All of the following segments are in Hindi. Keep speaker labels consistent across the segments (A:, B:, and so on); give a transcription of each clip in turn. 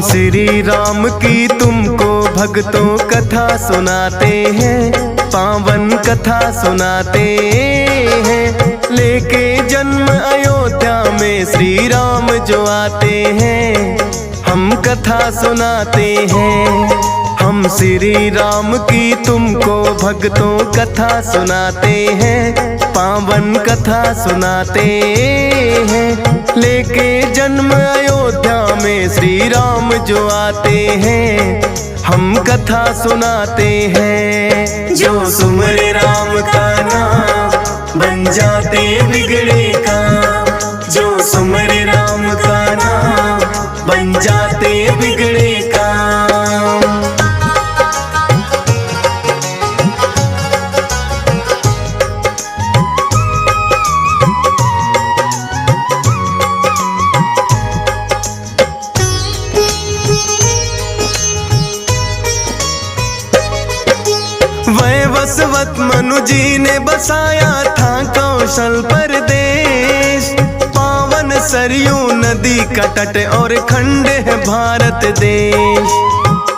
A: श्री राम की तुमको भक्तों कथा सुनाते हैं, पावन कथा सुनाते हैं। लेके जन्म अयोध्या में श्री राम जो आते हैं, हम कथा सुनाते हैं। हम श्री राम की तुमको भक्तों कथा सुनाते हैं, पावन कथा सुनाते हैं। लेके जन्म अयोध्या में श्री राम जो आते हैं, हम कथा सुनाते हैं। जो सुमरे राम का नाम बन जाते बिगड़े काम, जो सुमरे राम का नाम बन जाते बिगड़े काम। वैवस्वत मनु जी ने बसाया था कौशल प्रदेश। पावन सरयू नदी का तट और खंड है भारत देश।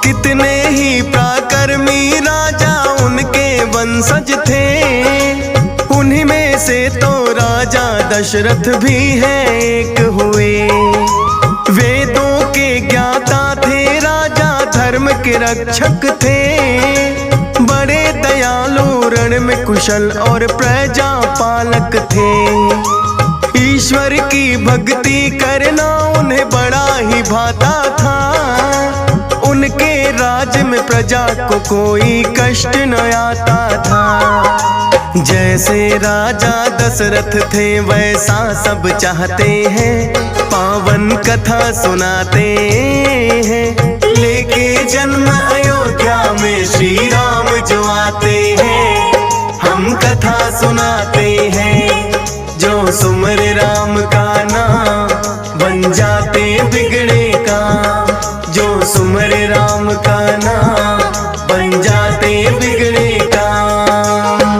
A: कितने ही पराक्रमी राजा उनके वंशज थे, उन्हीं में से तो राजा दशरथ भी है एक हुए। वेदों के ज्ञाता थे राजा, धर्म के रक्षक थे। बड़े दयालु, रण में कुशल और प्रजा पालक थे। ईश्वर की भक्ति करना उन्हें बड़ा ही भाता था। उनके राज में प्रजा को कोई कष्ट न आता था। जैसे राजा दशरथ थे वैसा सब चाहते हैं, पावन कथा सुनाते हैं। लेके जन्म अयोध्या में श्री राम जो आते हैं, हम कथा सुनाते हैं। जो सुमरे राम का नाम बन जाते बिगड़े काम, जो सुमरे राम का नाम बन जाते बिगड़े काम।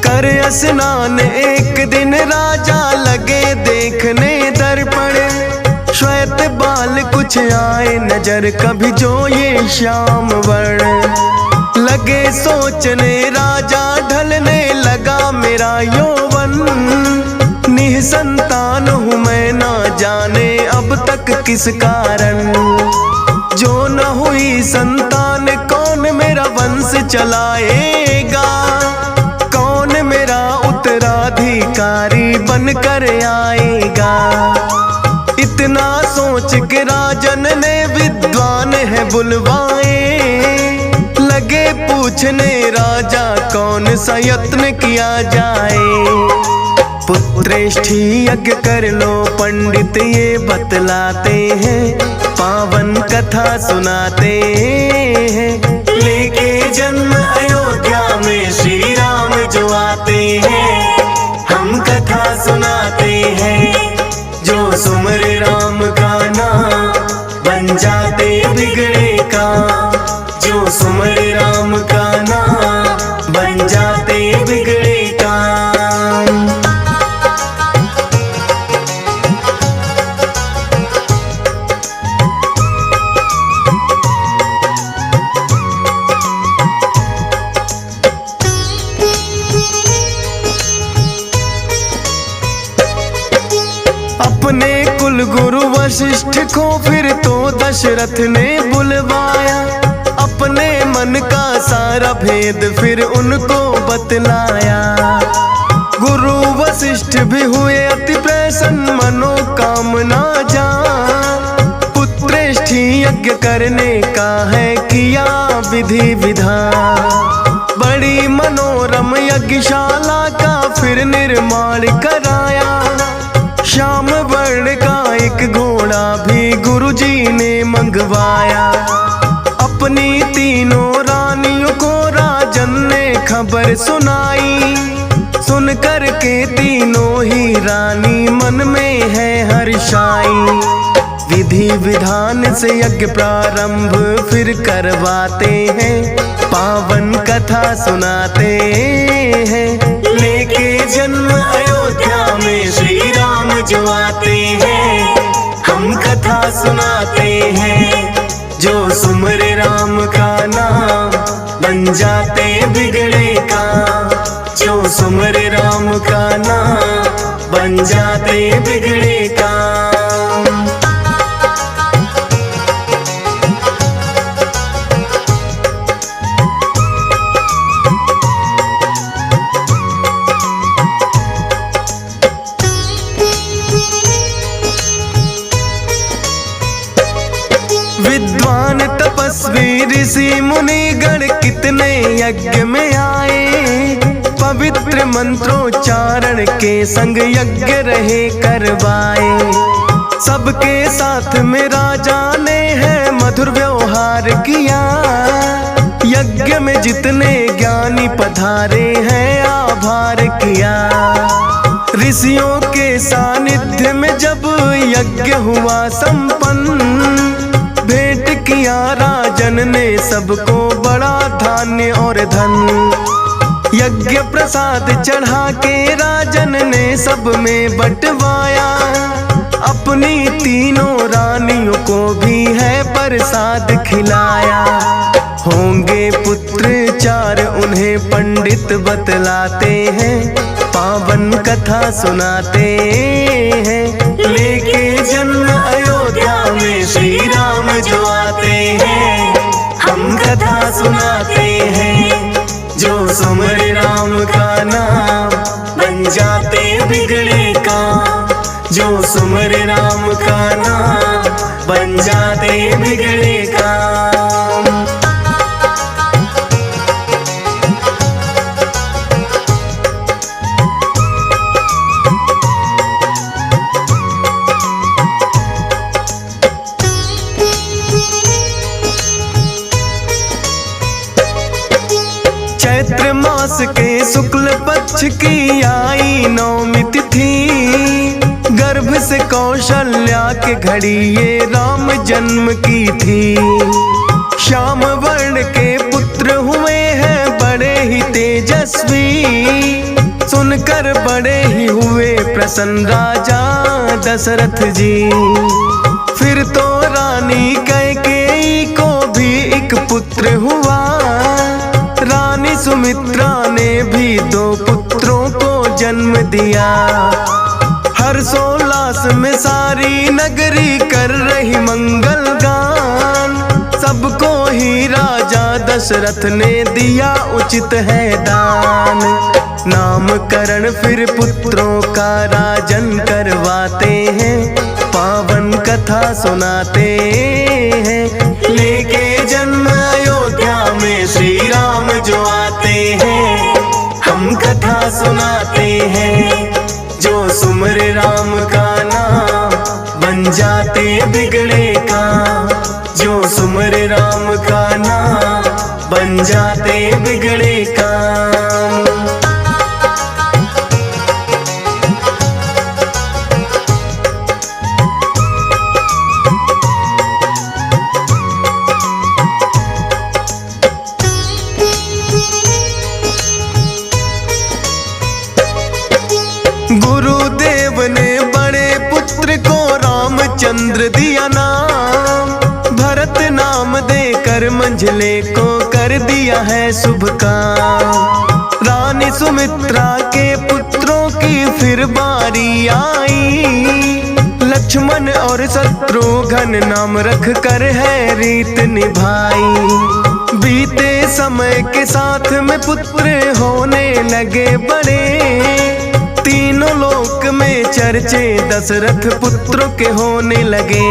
A: कर स्नान एक दिन राजा लगे देखने दर्पण। श्वेत बाल कुछ आए नजर कभी जो ये श्याम वर्ण। लगे सोचने राजा ढलने लगा मेरा यौवन। निसंतान हूँ मैं ना जाने अब तक किस कारण। जो न हुई संतान कौन मेरा वंश चलाएगा, उत्तराधिकारी बनकर आएगा। इतना सोच के राजन ने विद्वान है बुलवाए। लगे पूछने राजा कौन सा यत्न किया जाए। पुत्रेष्ठी यज्ञ कर लो पंडित ये बतलाते हैं, पावन कथा सुनाते हैं। लेके जन्म अयोध्या में श्री राम जो आते हैं, हम कथा सुनाते हैं। जो सुमरे राम का नाम बन जाते बिगड़े काम, जो सुमरे राम का नाम बन जाते बिगड़े काम। अपने कुल गुरु वशिष्ठ को फिर तो दशरथ ने बुलवाया। अपने मन का सारा भेद फिर उनको बतलाया। गुरु वशिष्ठ भी हुए अति प्रसन्न, मनोकामना जान। पुत्रेष्ठी यज्ञ करने का है किया विधि विधान। बड़ी मनोरम यज्ञशाला का फिर निर्माण कराया। श्याम वर्ण का एक घोड़ा भी गुरुजी ने मंगवाया। अपनी तीनों रानियों को राजन ने खबर सुनाई। सुन कर के तीनों ही रानी मन में है हर्षाई। विधि विधान से यज्ञ प्रारंभ फिर करवाते हैं, पावन कथा सुनाते हैं। लेके जन्म अयोध्या में श्री राम जो आते हैं, हम कथा सुनाते हैं। जो सुमरे राम का नाम बन जाते बिगड़े काम, जो सुमरे राम का नाम बन जाते बिगड़े काम। विद्वान तपस्वी ऋषि मुनि गण कितने यज्ञ में आए, पवित्र मंत्रोच्चारण के संग यज्ञ रहे करवाए। सबके साथ में राजा ने है मधुर व्यवहार किया, यज्ञ में जितने ज्ञानी पधारे हैं आभार किया। ऋषियों के सानिध्य में जब यज्ञ हुआ संपन्न, भेंट किया राजन ने सबको बड़ा धान्य और धन। यज्ञ प्रसाद चढ़ा के राजन ने सब में बंटवाया, अपनी तीनों रानियों को भी है प्रसाद खिलाया। होंगे पुत्र चार उन्हें पंडित बतलाते हैं, पावन कथा सुनाते हैं। लेके जन्म अयोध्या में श्री राम जो आते हैं, हम कथा सुनाते हैं। जो सुमरे राम का नाम बन जाते बिगड़े काम, जो सुमरे राम का नाम बन जाते बिगड़े काम। चैत्र मास के शुक्ल पक्ष की आई नवमी तिथि, गर्भ से कौशल्या के घड़ी ये राम जन्म की थी। श्याम वर्ण के पुत्र हुए हैं बड़े ही तेजस्वी, सुनकर बड़े ही हुए प्रसन्न राजा दशरथ जी। फिर तो रानी कैकेयी को भी एक पुत्र हुआ, रानी सुमित्रा ने भी दो पुत्रों को जन्म दिया। हर्षोल्लास में सारी नगरी कर रही मंगल गान, सबको ही राजा दशरथ ने दिया उचित है दान। नामकरण फिर पुत्रों का राजन करवाते हैं, पावन कथा सुनाते हैं। लेके जन्म अयोध्या में श्री राम जो आते हैं, हम कथा सुनाते हैं। जो सुमरे राम का नाम बन जाते बिगड़े काम, जो सुमरे राम का नाम बन जाते बिगड़े काम। गुरुदेव ने बड़े पुत्र को रामचंद्र दिया नाम, भरत नाम देकर मंझले को कर दिया है शुभ काम। रानी सुमित्रा के पुत्रों की फिर बारी आई, लक्ष्मण और शत्रुघ्न नाम रख कर है रीत निभाई। बीते समय के साथ में पुत्र होने लगे बड़े, तीनों लोक में चर्चे दशरथ पुत्रों के होने लगे।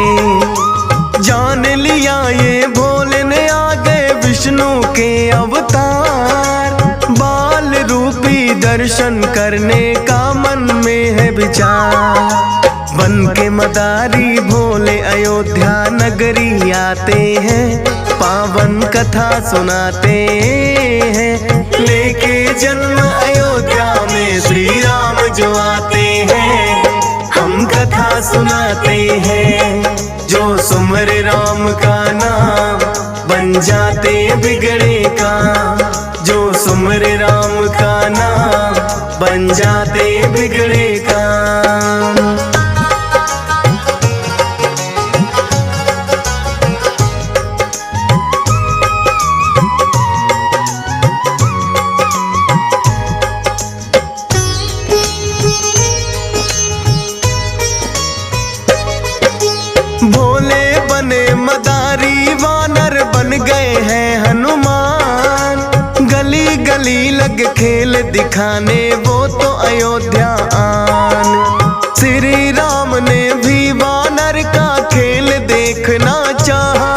A: जान लिया ये भोले ने आ गए विष्णु के अवतार, बाल रूपी दर्शन करने का मन में है विचार। बन के मदारी भोले अयोध्या नगरी आते हैं, पावन कथा सुनाते हैं। लेके जन्म अयोध्या में श्री राम जो आते हैं, हम कथा सुनाते हैं। जो सुमर राम का नाम बन जाते बिगड़े काम, जो सुमर राम का नाम बन जाते बिगड़े काम। भोले बने मदारी, वानर बन गए हैं हनुमान। गली गली लग खेल दिखाने वो तो अयोध्या आन। श्री राम ने भी वानर का खेल देखना चाहा।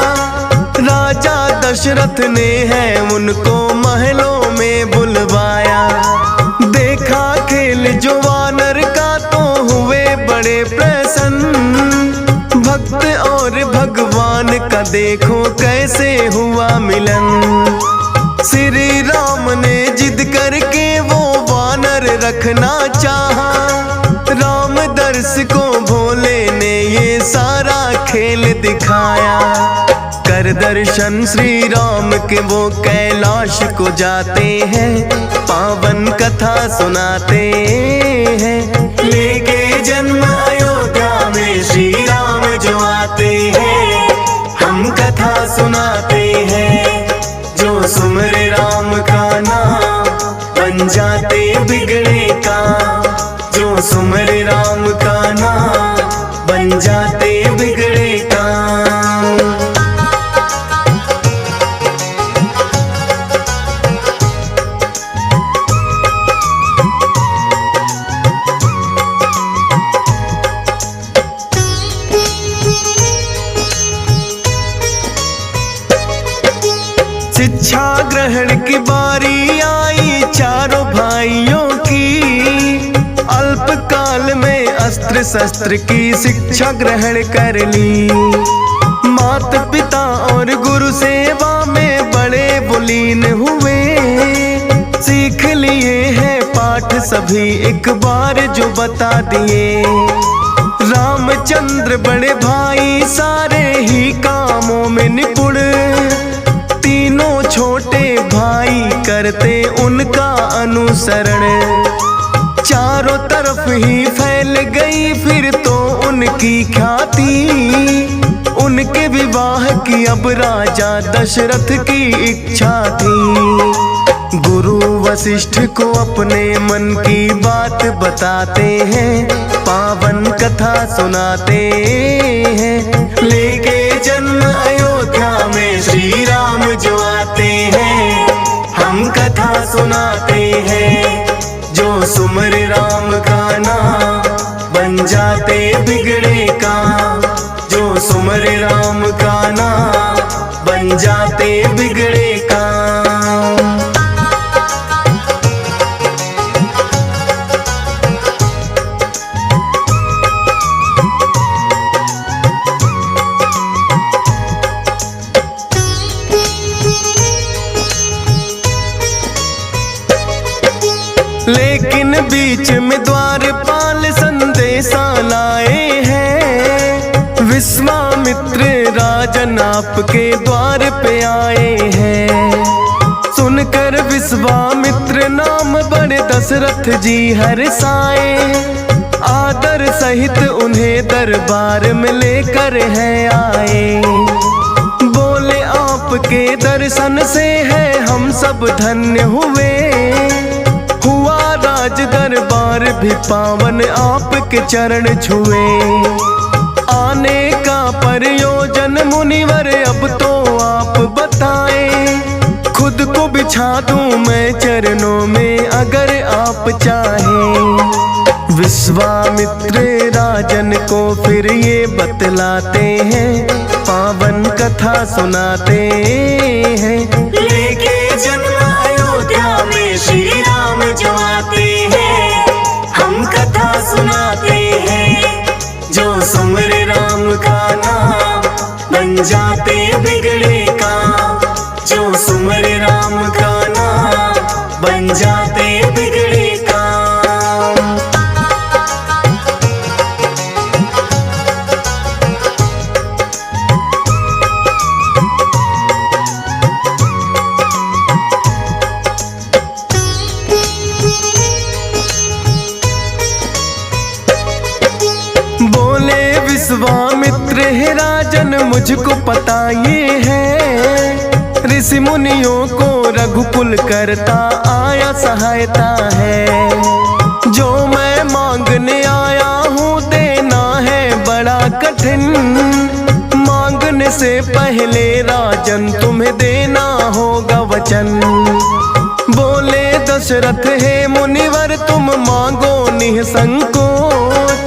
A: राजा दशरथ ने है उनको महलों में बुलवाया। देखा खेल जो वानर का तो हुए बड़े प्रसन्न। भक्त और भगवान का देखो कैसे हुआ मिलन। श्री राम ने जिद करके वो वानर रखना चाहा। राम दर्श को भोले ने ये सारा खेल दिखाया। कर दर्शन श्री राम के वो कैलाश को जाते हैं, पावन कथा सुनाते हैं। लेके जन्म अयोध्या में श्री राम जो आते हैं, हम कथा सुनाते हैं। जो सुमर राम का नाम बन जाते बिगड़े काम, जो सुमर राम का नाम बन जाते बिगड़े काम। शिक्षा ग्रहण की बारी आई चारों भाइयों की। अल्पकाल में अस्त्र शस्त्र की शिक्षा ग्रहण कर ली। माता पिता और गुरु सेवा में बड़े बुलीन हुए। सीख लिए हैं पाठ सभी एक बार जो बता दिए। रामचंद्र बड़े भाई सारे ही कामों में निपुण। तीनों छोटे भाई करते उनका अनुसरण। चारों तरफ ही फैल गई फिर तो उनकी ख्याति। उनके विवाह की अब राजा दशरथ की इच्छा थी। गुरु वशिष्ठ को अपने मन की बात बताते हैं, पावन कथा सुनाते हैं। लेके जन्म अयोध्या में श्री राम जो आते हैं, हम कथा सुनाते हैं। जो सुमर राम का नाम बन जाते बिगड़े काम, जो सुमर राम का नाम बन जाते बिगड़े काम। लेकिन बीच में द्वारपाल संदेशा लाए हैं। विश्वामित्र राजन आपके द्वार पे आए हैं। सुनकर विश्वामित्र नाम बड़े दशरथ जी हर्षाए। आदर सहित उन्हें दरबार में लेकर हैं आए। बोले आपके दर्शन से है हम सब धन्य हुए। हुआ राज दरबार भी पावन आपके चरण छुए। आने का प्रयोजन मुनिवर अब तो आप बताएं। खुद को बिछा दूं मैं चरणों में अगर आप चाहें। विश्वामित्र राजन को फिर ये बतलाते हैं, पावन कथा सुनाते हैं।
B: लेके जन्म अयोध्या में श्री राम जो आते हैं, हम कथा सुनाते हैं। जो सुमर राम का नाम बन जाते बिगड़े काम। सुमरे राम का नाम, बन जाते बिगड़े काम।
A: बोले विश्वामित्र हे राजन, मुझको पता ये है, ऋषि मुनियों को रघुकुल करता आया सहायता है। जो मैं मांगने आया हूँ देना है बड़ा कठिन, मांगने से पहले राजन तुम्हें देना होगा वचन। बोले दशरथ हे मुनिवर, तुम मांगो निसंकोच,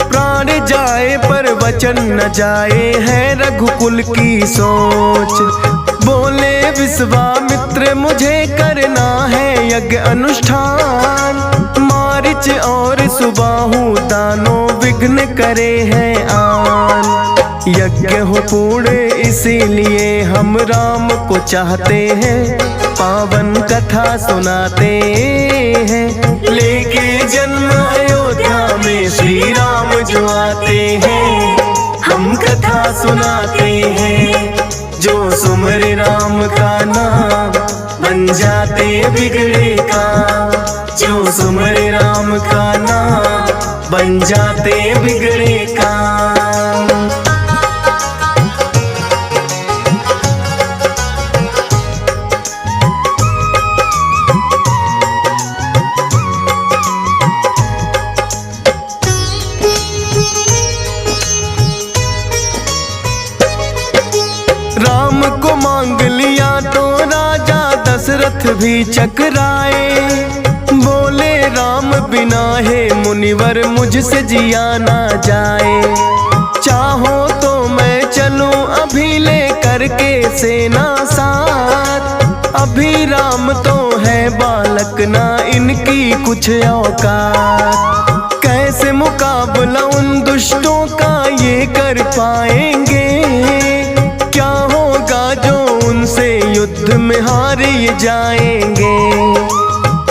A: प्राण जाए पर वचन न जाए है रघुकुल की सोच। बोले विश्वामित्र मुझे करना है यज्ञ अनुष्ठान, मारिच और सुबाहु दानों विघ्न करे हैं आन। यज्ञ हो पूर्ण इसीलिए हम राम को चाहते हैं, पावन कथा सुनाते हैं। लेके जन्म अयोध्या में श्री राम जो आते हैं, हम कथा सुनाते हैं। जो सुमरे राम का नाम, बन जाते बिगड़े काम। जो सुमरे राम का नाम, बन जाते बिगड़े काम। राम को मांग लिया तो राजा दशरथ भी चकराए। बोले राम बिना है मुनिवर मुझसे जिया ना जाए। चाहो तो मैं चलूं अभी ले करके सेना साथ, अभी राम तो है बालक ना इनकी कुछ औकात। कैसे मुकाबला उन दुष्टों का ये कर पाएंगे, क्या होगा जो उनसे युद्ध में हार ये जाएंगे।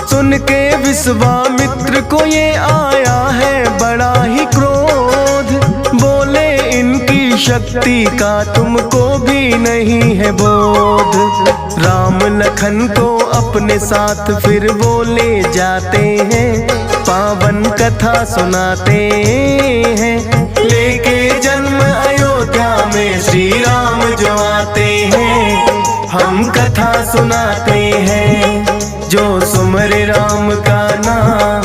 A: सुन के विश्वामित्र को ये आया है बड़ा ही क्रोध, बोले इनकी शक्ति का तुमको भी नहीं है बोध। राम लखन को अपने साथ फिर वो ले जाते हैं, पावन कथा सुनाते हैं। लेके जन्म अयोध्या में श्री राम जो आते हैं, हम कथा सुनाते हैं। जो सुमरे राम का नाम,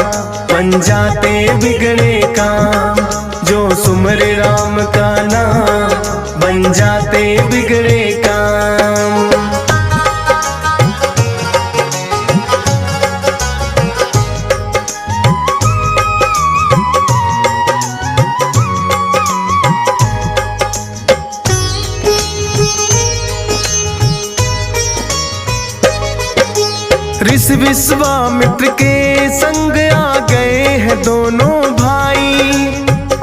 A: बन जाते बिगड़े काम। जो सुमरे राम का नाम, बन जाते बिगड़े काम। ऋषि विश्वामित्र के संग आ गए हैं दोनों भाई,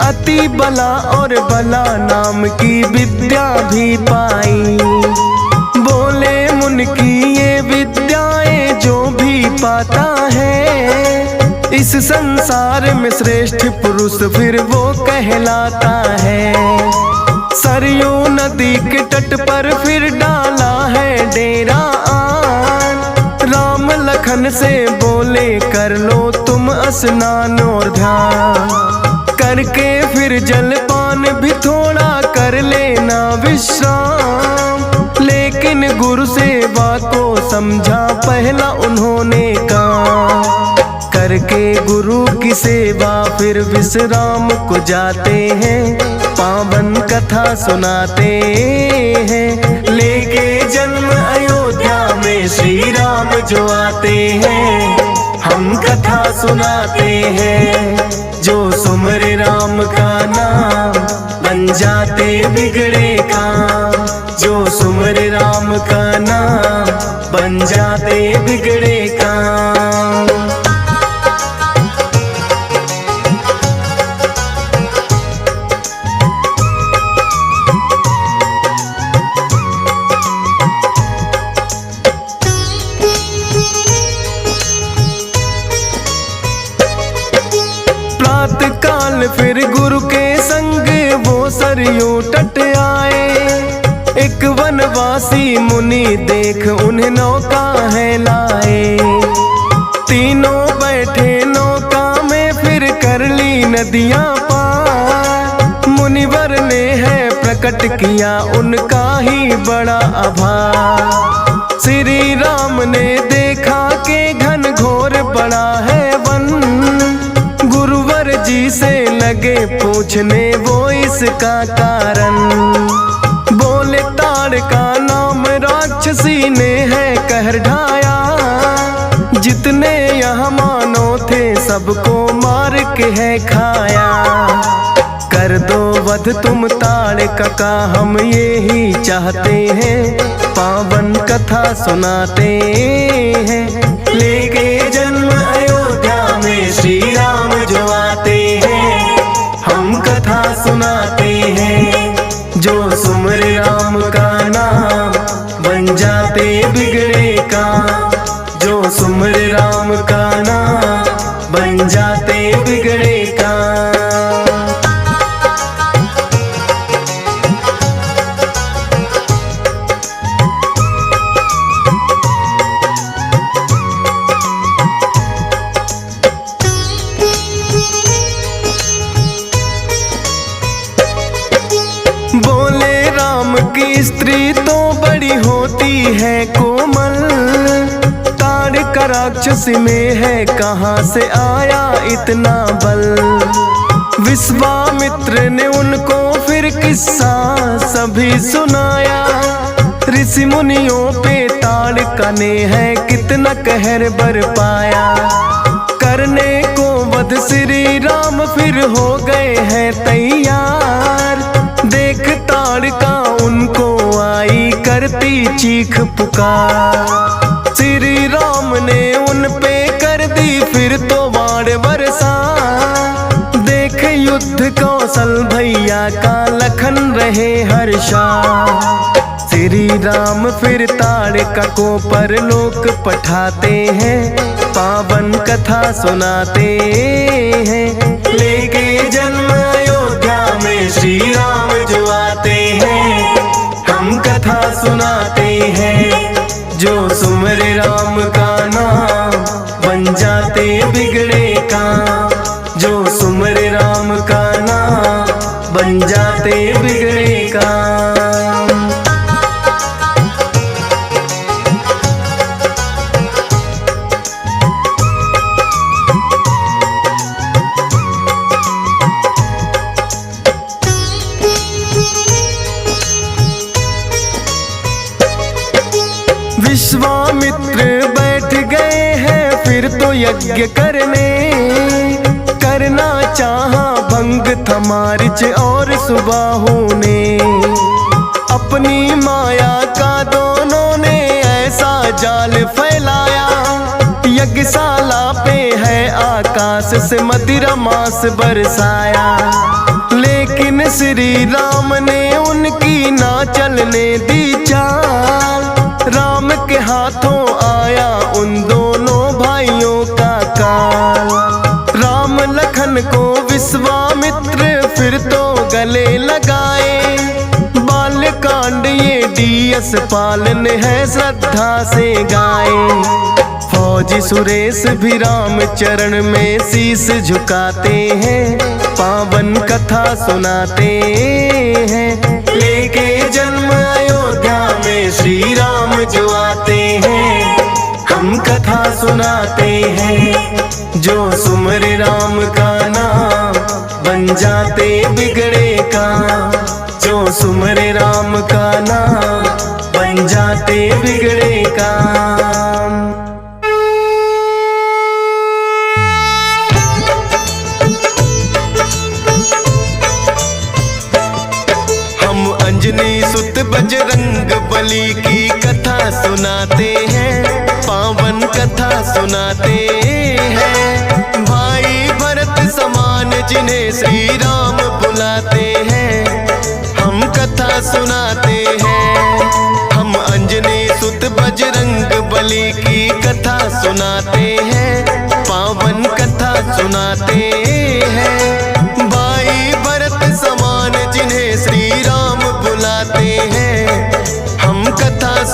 A: अति बला और बला नाम की विद्या भी पाई। बोले मुन की ये विद्याएं जो भी पाता है, इस संसार में श्रेष्ठ पुरुष फिर वो कहलाता है। सरयू नदी के तट पर फिर डाला है डेरा आन, राम लखन से बोले कर लो तुम स्नान और ध्यान। करके फिर जलपान भी थोड़ा कर लेना विश्राम। लेकिन गुरु सेवा को समझा पहला उन्होंने काम। करके गुरु की सेवा फिर विश्राम को जाते हैं, पावन कथा सुनाते हैं। लेके जन्म अयोध्या में श्री राम जो आते हैं, हम कथा सुनाते हैं। जो सुमरे राम का नाम, बन जाते बिगड़े काम। जो सुमरे राम का नाम, बन जाते बिगड़े काम। साल फिर गुरु के संग वो सरयू तट आए। एक वनवासी मुनि देख उन्हें नौका है लाए। तीनों बैठे नौका में फिर कर ली नदियां पार। मुनिवर ने है प्रकट किया उनका ही बड़ा आभार। श्री राम ने देखा कि घन घोर बड़ा है वन। गुरुवर जी से लगे पूछने वो इसका कारण। बोले ताड़ का नाम राक्षसी ने है कहर ढाया। जितने यहाँ मानो थे सबको मार के है खाया। कर दो वध तुम ताड़ का हम ये ही चाहते हैं। पावन कथा सुनाते हैं। लेके जन्म अयोध्या में श्री राम जो आते हैं। हम कथा सुनाते हैं। जो सुमर राम का नाम बन जाते बिगड़े काम। जो सुमर राम का नाम बन जाते बिगड़े काम। बोले राम की स्त्री तो बड़ी होती है कोमल। ताड़ का राक्षस में है कहाँ से आया इतना बल। विश्वामित्र ने उनको फिर किस्सा सभी सुनाया। ऋषि मुनियों पे ताड़ का ने है कितना कहर बरपाया। करने को वध श्री राम फिर हो गए हैं तैयार। देख ताड़ का उनको आई करती चीख पुकार। श्री राम ने उन पे कर दी फिर तो वाड़ बरसा। देख युद्ध कौशल भैया का लखन रहे हर्षा। श्री राम फिर ताड़ का को परलोक पठाते हैं। पावन कथा सुनाते हैं। लेके जन्म अयोध्या में श्री राम जो आते हैं। हम कथा सुनाते हैं। जो सुमर राम का नाम बन जाते बिगड़े काम। जो सुमर राम का नाम बन जाते बिगड़े काम। विश्वामित्र बैठ गए हैं फिर तो यज्ञ करने। करना चाहा भंग था मारीच और सुबाहु ने। अपनी माया का दोनों ने ऐसा जाल फैलाया। यज्ञशाला पे है आकाश से मदिरा मांस बरसाया। लेकिन श्री राम ने उनकी ना चलने दी चाल। राम के हाथों आया उन दोनों भाइयों का काल। राम लखन को विश्वामित्र फिर तो गले लगाए। बालकांड ये डीएस पालन है श्रद्धा से गाए। फौजी सुरेश भी राम चरण में शीश झुकाते हैं। पावन कथा सुनाते हैं। लेके जन्म अयोध्या में श्री राम जो आते हैं। हम कथा सुनाते हैं। जो सुमर राम का नाम बन जाते बिगड़े काम। जो सुमर राम का नाम बन जाते बिगड़े काम। अंजनी सुत बजरंग बली की कथा सुनाते हैं। पावन कथा सुनाते हैं। भाई भरत समान जिन्हें श्री राम बुलाते हैं। हम कथा सुनाते हैं। हम अंजनी सुत बजरंग बली की कथा सुनाते हैं। पावन कथा सुनाते हैं।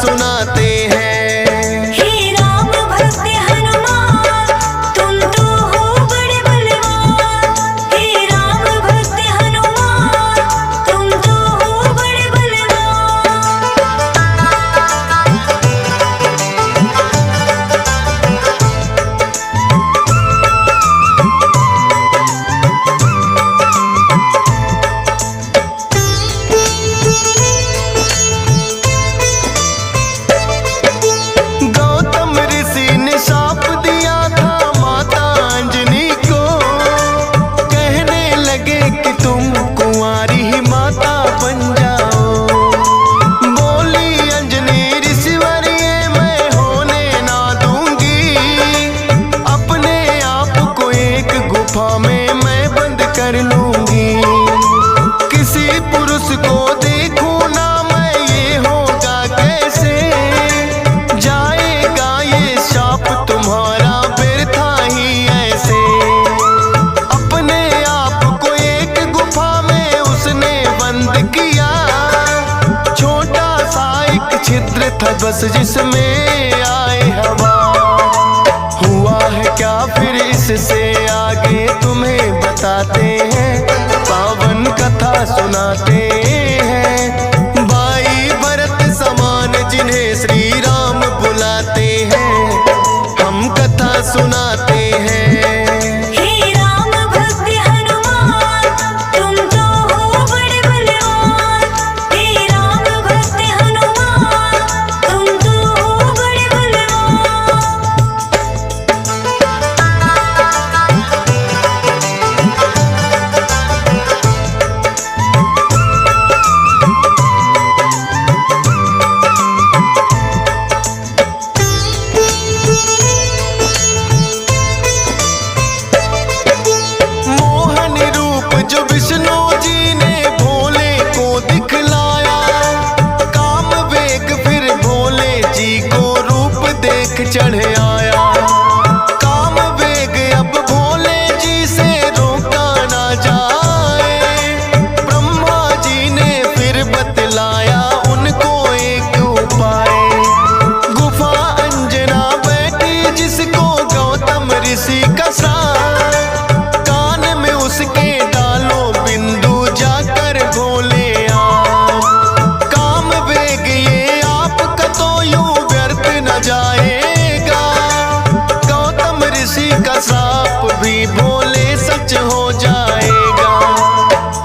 A: सुनाते हैं।
B: हे राम भक्त हनुमान, तुम तो हो बड़े बलवान। हे राम भक्त हनुमान, तुम तो हो बड़े बलवान।
A: गौतम ऋषि ने शाप दिया था माता अंजनी को, कहने लगे कि तुम कुंवारी ही माता बन जाओ। बोली अंजनी ऋषिवर ये मैं होने ना दूंगी, अपने आप को एक गुफा में मैं बंद कर लूंगी। किसी पुरुष को देखूं ना मैं ये होगा कैसे, जाएगा ये शाप तुम्हारा व्यर्था ही ऐसे। अपने आप को एक गुफा में उसने बंद किया, छोटा सा एक छिद्र था बस जिसमें आए हवा। हुआ है क्या फिर इससे आगे तुम्हें बताते हैं, पावन कथा सुनाते हैं। भाई भरत समान जिन्हें श्री राम बुलाते हैं, हम कथा सुनाते हैं।
B: हे राम भक्त हनुमान, तुम तो हो बड़े बलवान। हे राम भक्त हनुमान, तुम तो हो बड़े बलवान।
A: मोहन रूप जो विष्णु जी ने भोले को दिखलाया, काम वेग फिर भोले जी को रूप देख चढ़ आया। काम वेग अब भोले जी से रोका ना जाए, ब्रह्मा जी ने फिर बतलाया उनको एक उपाय। गुफा अंजना बैठी जिसको गौतम ऋषि का साथ, कान में उसके डालो बिंदु जाकर भोले आप। काम वेग ये आपका तो यूं व्यर्थ न जाएगा, गौतम ऋषि का श्राप भी भोले सच हो जाएगा।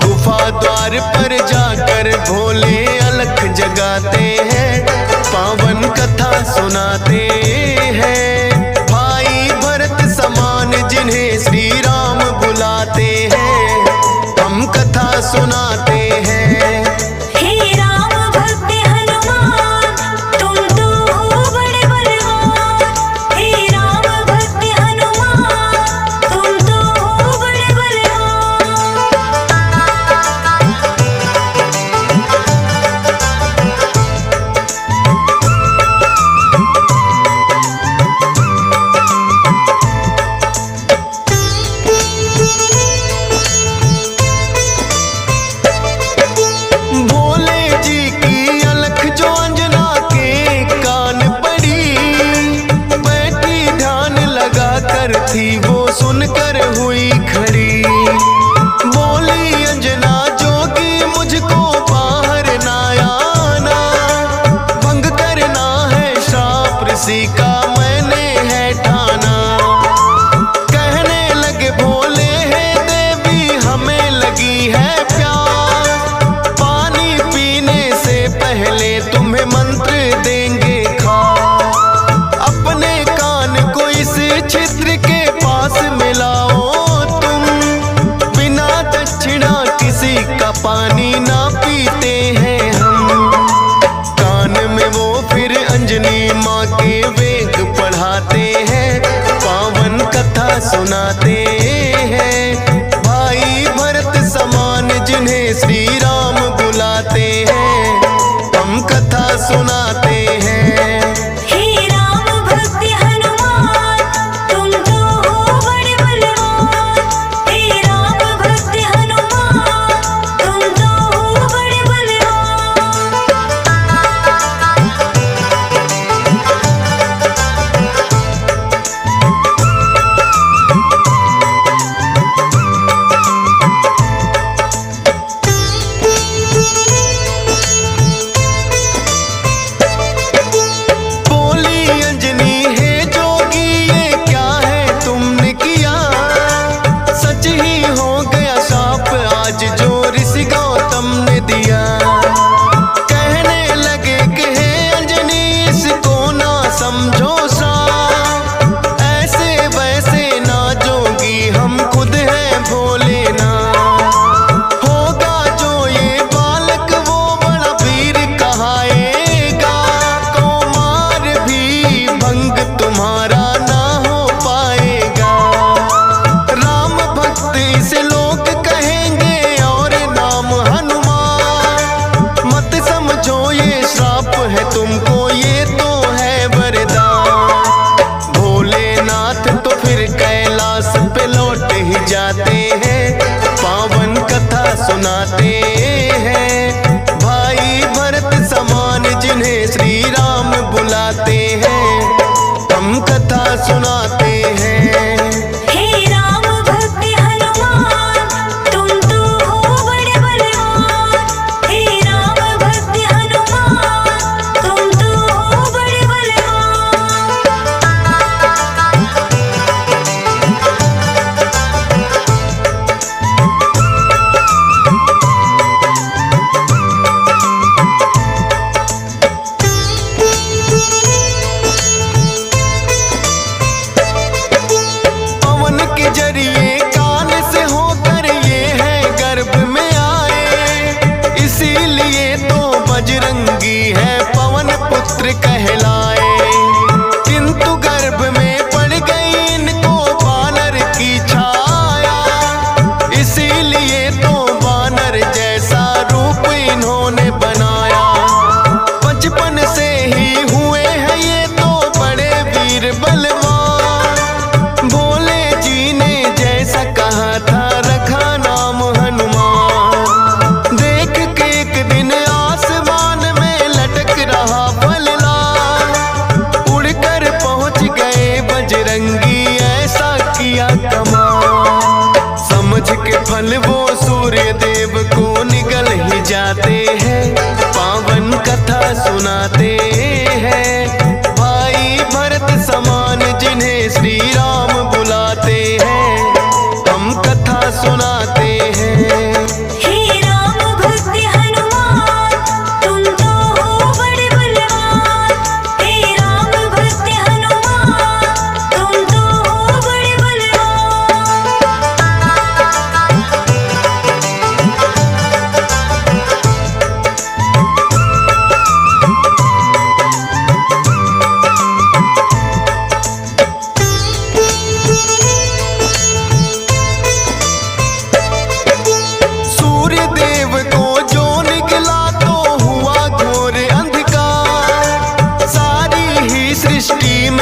A: गुफा द्वार पर जाकर भोले अलख जगाते हैं, पावन कथा सुनाते हैं। भाई भरत समान जिन्हें श्री राम बुलाते हैं, हम कथा सुनाते हैं।
B: हे राम भक्त हनुमान, तुम तो हो बड़े बलवान। हे राम भक्त हनुमान, तुम तो हो बड़े बलवान।
A: भोले जी की अलख जो अंजना के कान पड़ी, बैठी ध्यान लगा कर थी वो सुनकर हुई खड़ी। बोली अंजना जोगी मुझको बाहर ना आना, भंग करना है श्राप ऋषि का मैंने है ठाना। कहने लगे भोले है देवी हमें लगी है प्यास, पानी पीने से पहले तुम्हें मंत्र देंगे खास। अपने कान को इस छिद्र के पास मिलाओ तुम, बिना दक्षिणा किसी का पानी ना पीते हैं हम। कान में वो फिर अंजनी माँ के वेग पढ़ाते हैं, पावन कथा सुनाते हैं। भाई भरत समान जिन्हें श्री राम बुलाते हैं, हम कथा सुनाते हैं।
B: हे राम भक्त हनुमान, तुम तो हो बड़े बलवान। हे राम भक्त हनुमान, तुम तो हो बड़े बलवान।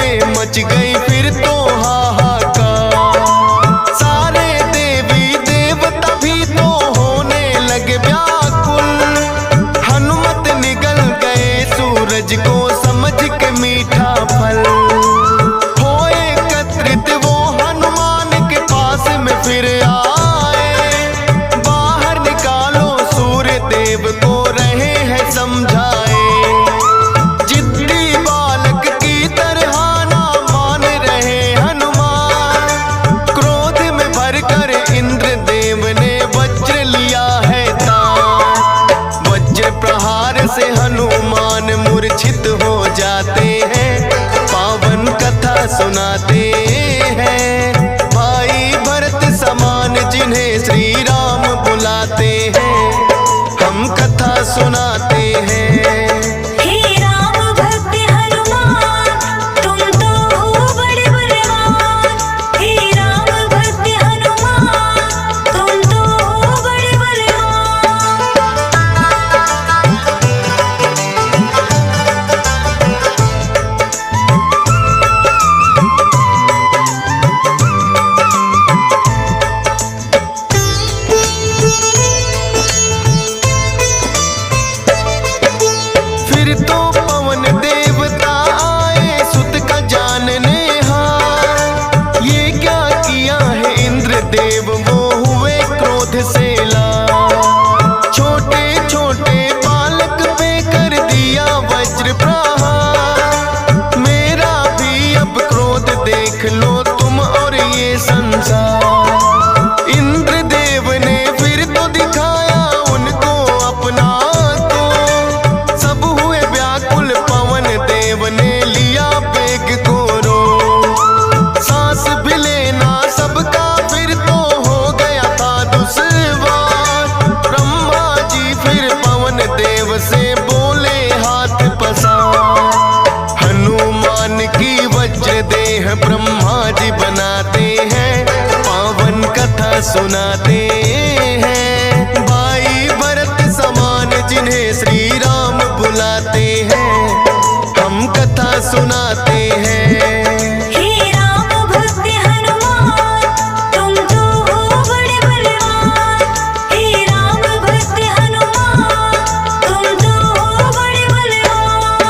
A: में मच गई फिर तो हाहाकार। सारे देवी देवता भी तो होने लगे व्याकुल। हनुमत निगल गए सूरज को समझ के मीठा फल। हो एकत्रित वो हनुमान के पास में फिर आए। बाहर निकालो सूर्य देव को रहे हैं समझाए। जिद्दी बालक की तरह ना मान रहे हनुमान। क्रोध में भरकर इंद्र देव ने वज्र लिया है तान। वज्र प्रहार से हनुमान मूर्छित हो जाते हैं। पावन कथा सुनाते हैं भाई भरत समान जिन्हें श्री राम बुलाते हैं। हम कथा सुनाते हैं।
B: हे राम भक्त हनुमान, तुम तो हो बड़े बलवान। हे राम भक्त हनुमान, तुम तो हो बड़े बलवान।
A: फिर तो पवन देवता आए सुत का जानने हार। ये क्या किया है इंद्र देव, वो हुए क्रोध से लाल। छोटे छोटे बालक पे कर दिया वज्र प्रहार। मेरा भी अब क्रोध देख लो तुम और ये संसार। इंद्र देव ने फिर तो दिखाया उनको अपना तो। सब हुए व्याकुल, पवन देव ने लिया बेग को रो। सांस भी लेना सबका फिर तो हो गया था दुश्वार। ब्रह्मा जी फिर पवन देव से बोले हाथ पसार। हनुमान की वज्र देह ब्रह्मा जी बनाते हैं। पावन कथा सुनाते हैं भाई भरत समान जिन्हें श्री राम बुलाते हैं। हम कथा सुनाते हैं।
B: हे राम भक्त हनुमान, तुम तो हो बड़े बलवान। हे राम भक्त हनुमान, तुम तो हो बड़े बलवान।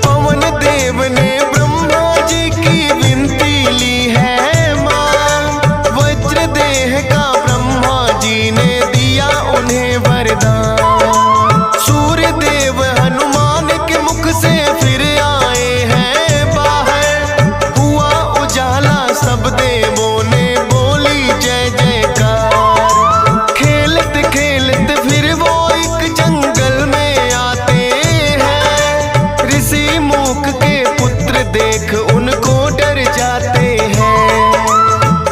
A: पवन देव ने ब्रह्मा जी की विनती ली है मां। वज्र देह का ब्रह्मा जी ने दिया उन्हें वरदान। सूर्य देव हनुमान के मुख से फिर आए हैं बाहर। हुआ उजाला सब देवों ने बोली जय जयकार। खेलत खेलत फिर वो एक जंगल में आते हैं। ऋषि मूक के पुत्र देख उनको डर जाते हैं।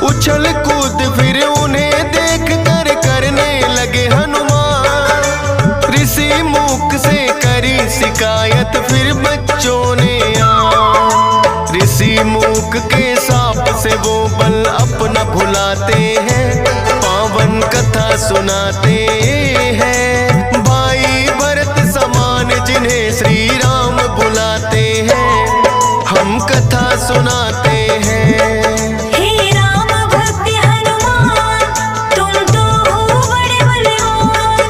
A: उछल कूद फिर उन्हें देख कर करने लगे हनुमान। ऋषि मूक से करी शिकायत फिर बच्चों ने आ। ऋषि मूक के साप से वो बल अपना भुलाते हैं। पावन कथा सुनाते हैं भाई भरत समान जिन्हें श्री राम बुलाते हैं। हम कथा सुनाते हैं।
B: हे राम भक्त हनुमान, तुम तो हो बड़े बलवान।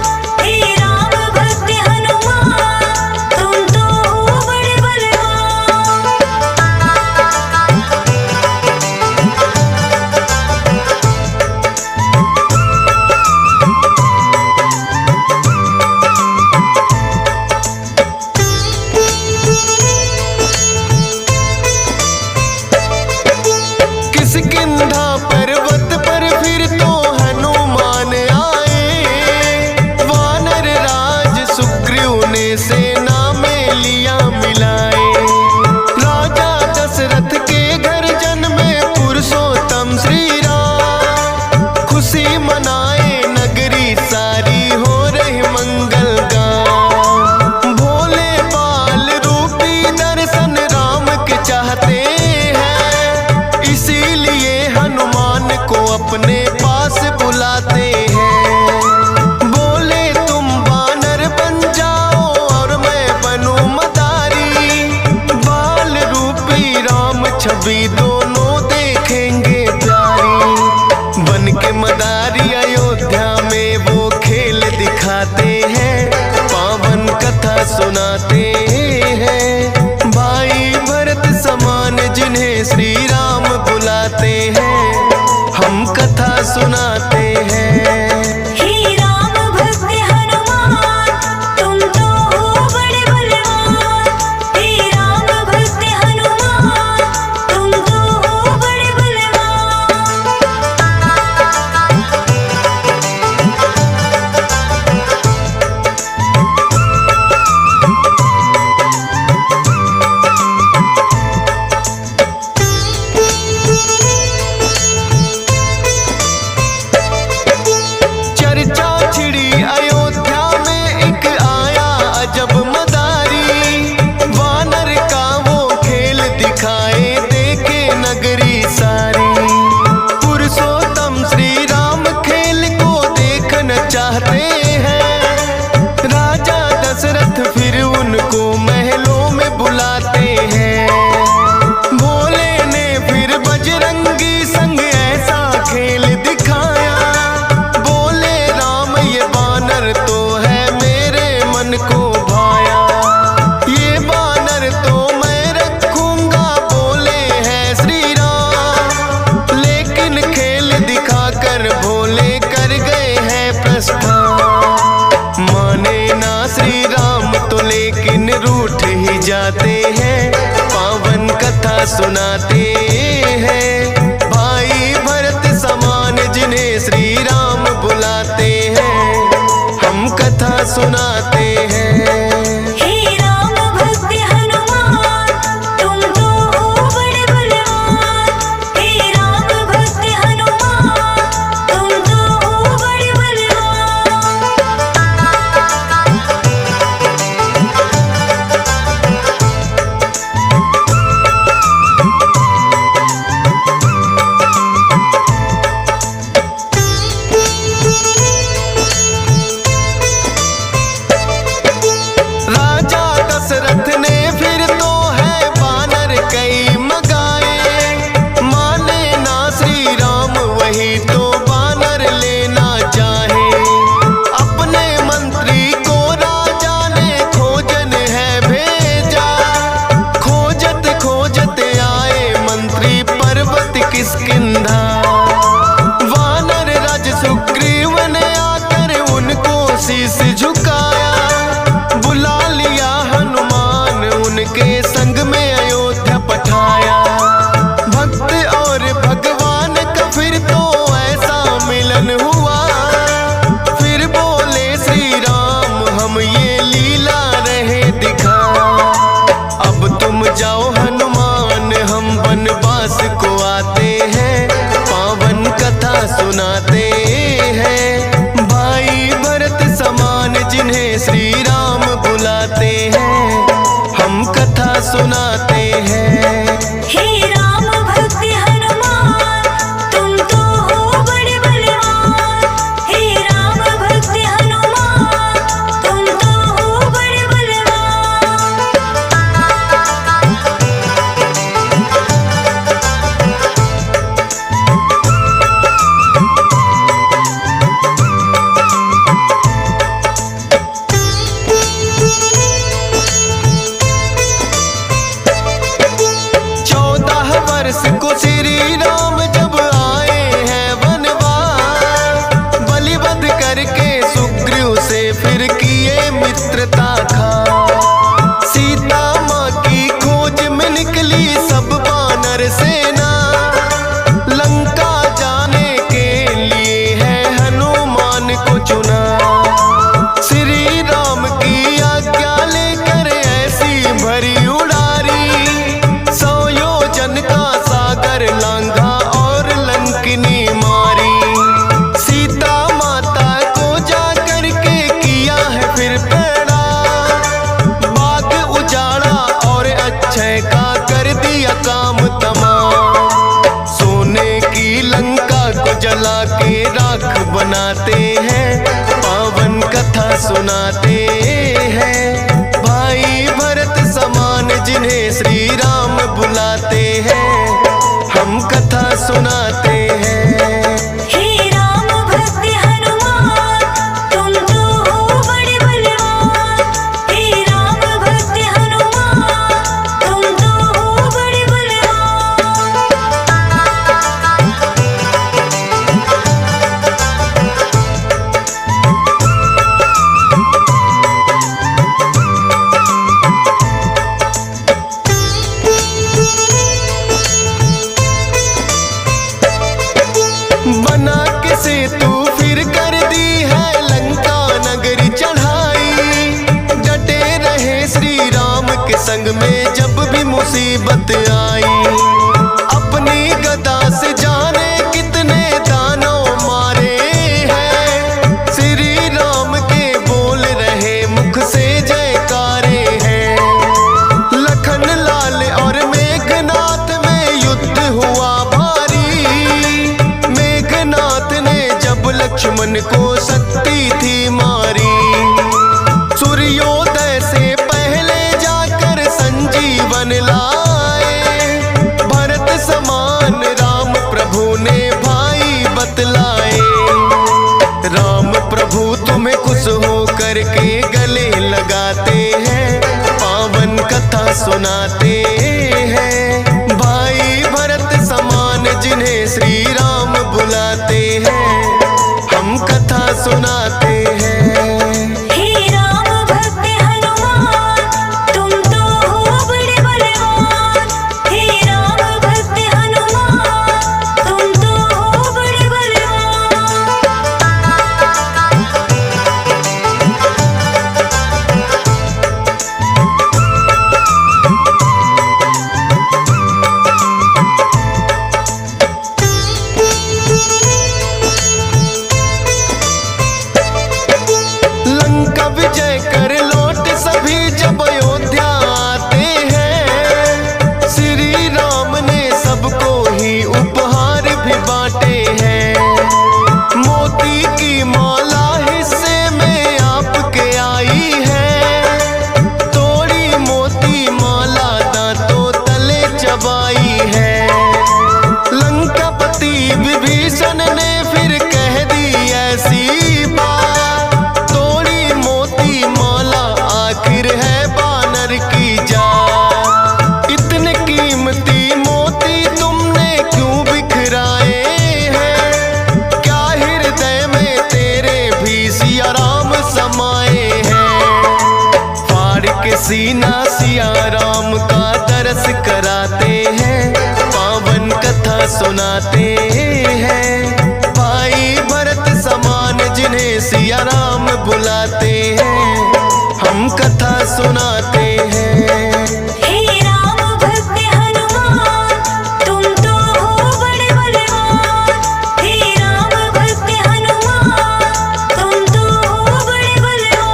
B: हे राम भक्त हनुमान, तुम तो हो बड़े बलवान।
A: छवि दोनों देखेंगे प्यारी। बन के मदारी अयोध्या में वो खेल दिखाते हैं, पावन कथा सुनाते हैं। भाई भरत समान जिन्हें श्री राम बुलाते हैं, हम कथा सुनाते हैं।
B: हे राम भक्त हनुमान, तुम तो हो बड़े बलवान। हे राम भक्त हनुमान, तुम तो हो बड़े बलवान।
A: चर्चा छिड़ी अयोध्या में एक आया अजब मदारी। वानर का वो खेल दिखाए देखे नगरी सारी। पुरुषोत्तम श्री राम खेल को देखना चाहते हैं। राजा दशरथ फिर उनको महलों में बुलाते हैं। भोले ने फिर बजरंगी संग ऐसा खेल दिखाया। बोले राम ये बानर तो है मेरे मन को भाया। ये बानर तो मैं रखूंगा, बोले हैं श्री राम। लेकिन खेल दिखाकर भोले कर गए हैं प्रस्थान। माने ना श्री राम तो लेकिन रूठ ही जाते हैं, पावन कथा सुनाते हैं। भाई भरत समान जिन्हें श्री राम बुलाते हैं, हम कथा सुनाते हैं।
B: हे राम भक्त हनुमान, तुम तो हो बड़े बलवान। हे राम भक्त हनुमान, तुम तो हो बड़े बलवान।
A: राजा दशरथ ने फिर तो है बानर कई मगाए। माने ना श्री राम वही तो बानर लेना चाहे। अपने मंत्री को राजा ने खोजन है भेजा। खोजत खोजत आए मंत्री पर्वत किष्किंधा। वानर राज सुग्रीव ने आकर उनको शीश झुकाया। बुला लिया हनुमान उनके संग में अयोध्या पठाया। भक्त और भगवान का फिर तो ऐसा मिलन हुआ। फिर बोले श्री राम हम ये लीला रहे दिखा। अब तुम जाओ हनुमान हम वनवास को आते हैं, पावन कथा सुनाते हैं। भाई भरत समान जिन्हें श्री राम बुलाते हैं, हम कथा सुनाते हैं।
B: हे राम भक्त हनुमान, तुम तो हो बड़े बलवान। हे राम भक्त हनुमान, तुम तो हो बड़े बलवान।
A: को श्री राम जब आए हैं वनवास। बलिवध करके सुग्रीव से फिर किए मित्रता खा। सीता माँ की खोज में निकली सब बानर सेना। लंका जाने के लिए है हनुमान को चुना। श्री राम की आज्ञा लेकर ऐसी भरी उड़ारी। 100 योजन का सागर लांघा और लंकिनी मारी। सीता माता को जा करके किया है फिर पैड़ा। बाग उजाड़ा और अक्षय का कर दिया काम तमाम। सोने की लंका को जला के राख बनाते हैं, पावन कथा सुनाते हैं। भाई भरत समान जिन्हें श्री राम बुलाते हैं, में जब भी मुसीबत आई, अपनी गदा से जाने कितने दानों मारे हैं। श्री राम के बोल रहे मुख से जयकारे हैं। लखन लाल और मेघनाथ में युद्ध हुआ भारी, मेघनाथ ने जब लक्ष्मण को शक्ति थी मारी। सूर्योदय से पहले जाकर संजीवन लाए, भरत समान राम प्रभु ने भाई बतलाए। राम प्रभु तुम्हें खुश हो करके गले लगाते हैं, पावन कथा सुनाते हैं। भाई भरत समान जिन्हें श्री राम बुलाते हैं, हम कथा सुनाते हैं।
B: हे राम भक्त हनुमान, तुम तो हो बड़े बलवान। हे राम भक्त हनुमान, तुम तो हो बड़े बलवान।
A: लंका विजय कर लौट सभी जब अयोध्या आते हैं, श्री राम ने सबको ही उपहार भी बांटे हैं। मोती की माला हिस्से में आपके आई है, तोड़ी मोती माला दांतों तले चबाई है। लंकापति विभीषण ने फिर कह दी ऐसी बात, तोड़ी मोती माला आखिर है बानर की जात। इतने कीमती मोती तुमने क्यों बिखराए हैं, क्या हृदय में तेरे भी सिया राम समाए हैं। फाड़ के सीना सिया राम का दरस कराते हैं, पावन कथा सुनाते हैं। भाई भरत समान जिन्हें सिया राम बुलाते हैं, हम कथा सुनाते हैं।
B: हे राम भक्त हनुमान, तुम तो हो बड़े बलवान। हे राम भक्त हनुमान, तुम तो हो बड़े बलवान।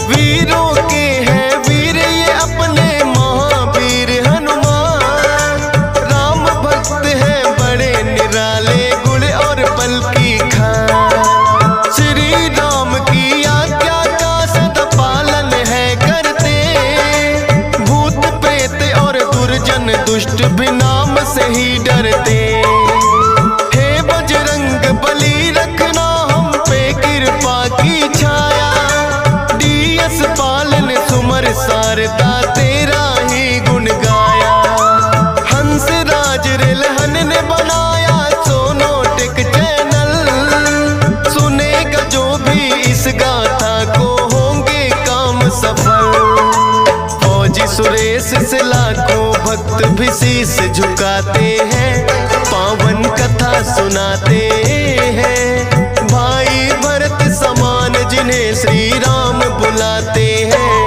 A: वीरों के हैं वीर ये अपने महावीर हनुमान, राम भक्त हैं बड़े निराले गुण और बल की खान। श्री राम की आज्ञा का सदा पालन है करते, भूत प्रेत और दुर्जन दुष्ट भी नाम से ही डरते। हे बजरंग बली रखना हम पे कृपा की छाया, डीएस पालन सुमर शारदा तेरा ही गुण गाया। हंस राज रिलहन ने बनाया सोनोटिक चैनल, सुनेगा जो भी इस गाथा को होंगे काम सफल। फौजी सुरेश से लाखों भक्त भी शीश झुकाते हैं, पावन कथा सुनाते हैं। भाई भरत समान जिन्हें श्री राम बुलाते हैं,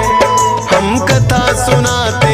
A: हम कथा सुनाते